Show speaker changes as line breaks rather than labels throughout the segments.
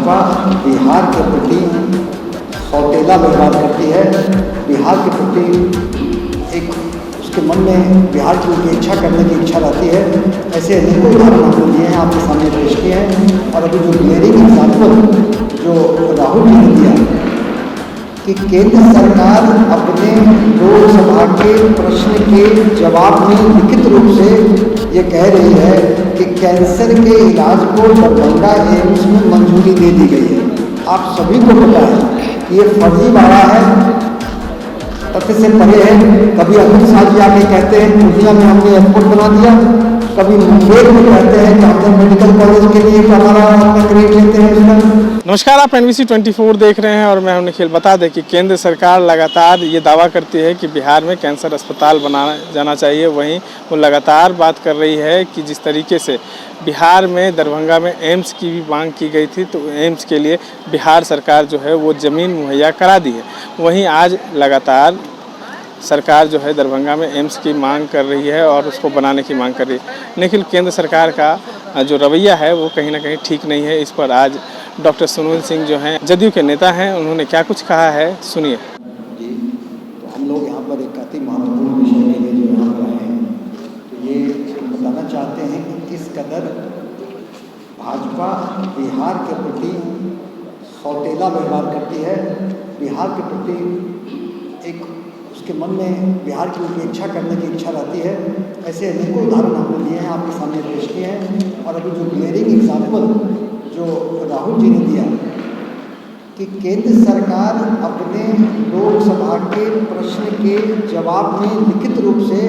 भाजपा बिहार के प्रति सौतेला व्यवहार करती है, बिहार के प्रति एक उसके मन में बिहार की उपेक्षा करने की इच्छा रहती है। ऐसे अनेकों उदाहरण हमने दिए हैं, आपके सामने पेश किए हैं। और अभी जो ग्लेयरिंग एग्जाम्पल जो राहुल जी ने दिया कि केंद्र सरकार अपने लोकसभा के प्रश्न के जवाब में लिखित रूप से ये कह रही है कि कैंसर के इलाज को दरभंगा एम्स में मंजूरी दे दी गई है। आप सभी को पता है कि ये फर्जीवाड़ा है, तथ्य से परे है। कभी अमित शाह जी आके कहते हैं पूर्णिया में हमने एयरपोर्ट बना दिया, कभी मुंगेर में कहते हैं कि हमने मेडिकल कॉलेज के लिए हमारा अपना क्रेडिट लेते हैं उसका।
नमस्कार, आप NBC 24 देख रहे हैं और मैं हूं निखिल। बता दें कि केंद्र सरकार लगातार ये दावा करती है कि बिहार में कैंसर अस्पताल बनाया जाना चाहिए, वहीं वो लगातार बात कर रही है कि जिस तरीके से बिहार में दरभंगा में एम्स की भी मांग की गई थी, तो एम्स के लिए बिहार सरकार जो है वो ज़मीन मुहैया करा दी है। वहीं आज लगातार सरकार जो है दरभंगा में एम्स की मांग कर रही है और उसको बनाने की मांग कर रही है, लेकिन केंद्र सरकार का जो रवैया है वो कहीं ना कहीं ठीक नहीं है। इस पर आज डॉक्टर सुनील सिंह जो हैं जदयू के नेता हैं, उन्होंने क्या कुछ कहा है, सुनिए।
जी, तो हम लोग यहाँ पर एक अति महत्वपूर्ण विषय के लिए जो यहाँ पर आए हैं, तो ये बताना चाहते हैं कि किस कदर भाजपा बिहार के प्रति सौतेला व्यवहार करती है, बिहार के प्रति एक उसके मन में बिहार की उपेक्षा करने की इच्छा रहती है। ऐसे अनेकों उदाहरण हमने दिए हैं, आपके सामने पेश किए हैं। और अभी जो ग्लेयरिंग एग्जाम्पल जो राहुल जी ने दिया कि केंद्र सरकार अपने लोकसभा के प्रश्न के जवाब में लिखित रूप से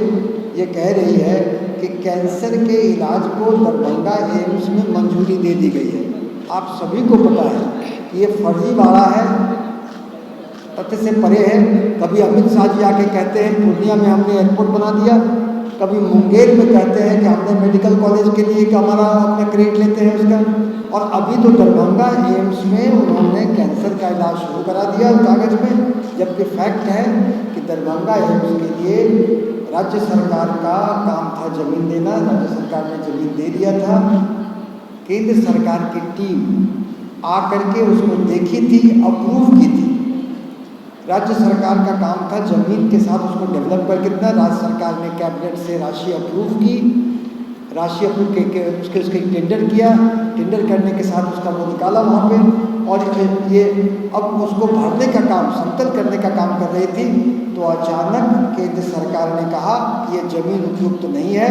ये कह रही है कि कैंसर के इलाज को दरभंगा एम्स में मंजूरी दे दी गई है। आप सभी को पता है कि ये फर्जीवाड़ा है, तथ्य से परे है। कभी अमित शाह जी आके कहते हैं पूर्णिया में हमने एयरपोर्ट बना दिया, कभी मुंगेर में कहते हैं कि हमने मेडिकल कॉलेज के लिए कि हमारा अपना क्रेडिट लेते हैं उसका। और अभी तो दरभंगा एम्स में उन्होंने कैंसर का इलाज शुरू करा दिया कागज में, जबकि फैक्ट है कि दरभंगा एम्स के लिए राज्य सरकार का काम था ज़मीन देना, राज्य सरकार ने ज़मीन दे दिया था। केंद्र सरकार की टीम आकर के उसको देखी थी, अप्रूव की थी। राज्य सरकार का काम था ज़मीन के साथ उसको डेवलप करके देना। राज्य सरकार ने कैबिनेट से राशि अप्रूव की, राशि अप्रूव के उसके टेंडर किया, टेंडर करने के साथ उसका वो निकाला वहाँ पे। और ये अब उसको भरने का काम, समतल करने का काम कर रही थी, तो अचानक केंद्र सरकार ने कहा कि ये ज़मीन उपयुक्त नहीं है,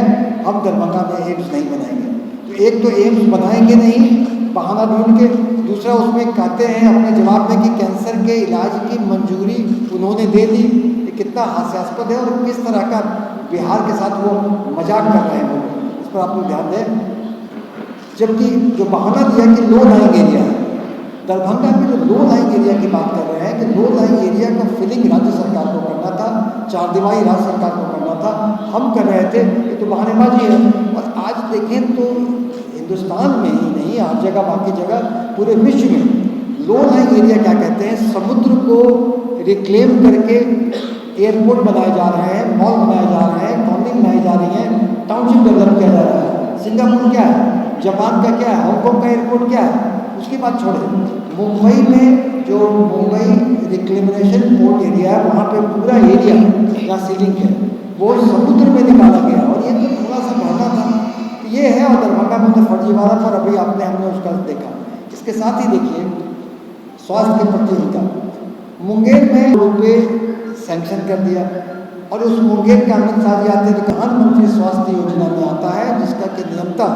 हम दरभंगा में एम्स नहीं बनाएंगे। तो एक तो एम्स बनाएंगे नहीं बहाना ढूंढ के, दूसरा उसमें कहते हैं अपने जवाब में कि कैंसर के इलाज की मंजूरी उन्होंने दे दी। ये कितना हास्यास्पद है और किस तरह का बिहार के साथ वो मजाक कर रहे हैं वो, इस पर आप लोग ध्यान दें। जबकि जो बहाना दिया कि लो लाइंग एरिया है, दरभंगा में जो लो लाइंग एरिया की बात कर रहे हैं कि लो लाइंग एरिया का फिलिंग राज्य सरकार को करना था, चार दीवारी राज्य सरकार को करना था, हम कर रहे थे। ये तो बहानेबाजी है। और आज देखें तो हिंदुस्तान में ही नहीं, हर जगह, बाकी जगह पूरे विश्व में लो लाइंग एरिया क्या कहते हैं, समुद्र को रिक्लेम करके एयरपोर्ट बनाए जा रहे हैं, मॉल बनाए जा रहे हैं, कॉलोनी बनाई जा रही हैं, टाउनशिप डेवलप किया जा रहा है। सिंगापुर क्या है, जापान का क्या है, हांगकॉन्ग का एयरपोर्ट क्या है, उसकी बात छोड़ें। मुंबई में जो मुंबई रिक्लेमेशन पोर्ट एरिया है, वहाँ पे पूरा एरिया जहाँ सीलिंग है वो समुद्र में निकाला गया। और ये तो थोड़ा सा बहाना था, ये है। और दरभंगा में तो फर्जीवाड़ा पर अभी हमने उसका देखा। इसके साथ ही देखिए स्वास्थ्य के प्रति उनका मुंगेर में रुपये सैंक्शन कर दिया, और उस मुंगेर का अमित शाह जी आते हैं तो प्रधानमंत्री स्वास्थ्य योजना में आता है, जिसका कि नियमतः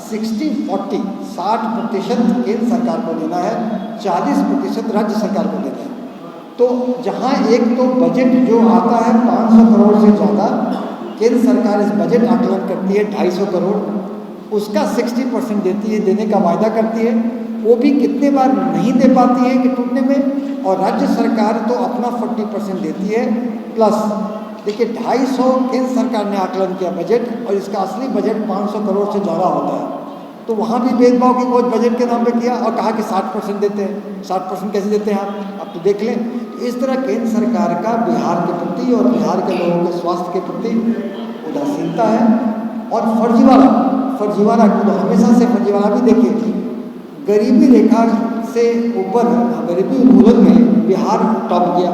60% केंद्र सरकार को देना है, 40% राज्य सरकार को देना है। तो जहाँ एक तो बजट जो आता है 500 करोड़ से ज़्यादा, केंद्र सरकार इस बजट आकलन करती है 250 करोड़, उसका 60% देती है, देने का वायदा करती है। वो भी कितने बार नहीं दे पाती है कि टूटने में, और राज्य सरकार तो अपना 40% देती है। प्लस देखिए 250 केंद्र सरकार ने आकलन किया बजट, और इसका असली बजट 500 करोड़ से ज़्यादा होता है। तो वहाँ भी भेदभाव की खोज बजट के नाम पे किया और कहा कि 60% देते हैं। 60% कैसे देते हैं आप, अब तो देख लें। इस तरह केंद्र सरकार का बिहार के प्रति और बिहार के लोगों के स्वास्थ्य के प्रति उदासीनता है। और फर्जीवाड़ा तो हमेशा से फर्जीवाड़ा भी देखिए, गरीबी रेखा से ऊपर, गरीबी उन्मूलन में बिहार टॉप किया।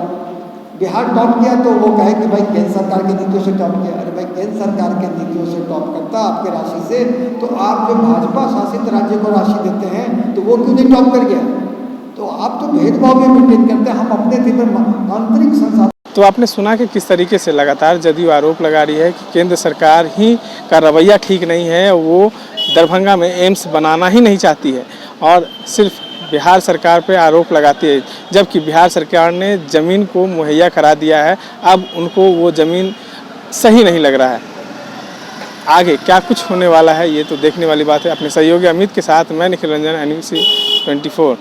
बिहार टॉप किया तो वो कहे कि भाई केंद्र सरकार की नीतियों से टॉप किया। अरे भाई, केंद्र सरकार की नीतियों से टॉप करता आपके राशि से, तो आप जो भाजपा शासित राज्य को राशि देते हैं तो वो क्यों नहीं टॉप कर गया? तो आप तो भेदभाव में मेंटेन करते हैं। हम अपने थे आंतरिक संसाधन।
तो आपने सुना कि किस तरीके से लगातार जदयू आरोप लगा रही है कि केंद्र सरकार ही का रवैया ठीक नहीं है, वो दरभंगा में एम्स बनाना ही नहीं चाहती है और सिर्फ बिहार सरकार पे आरोप लगाती है, जबकि बिहार सरकार ने ज़मीन को मुहैया करा दिया है। अब उनको वो ज़मीन सही नहीं लग रहा है। आगे क्या कुछ होने वाला है ये तो देखने वाली बात है। अपने सहयोगी अमित के साथ मैं निखिल रंजन, NBC 24।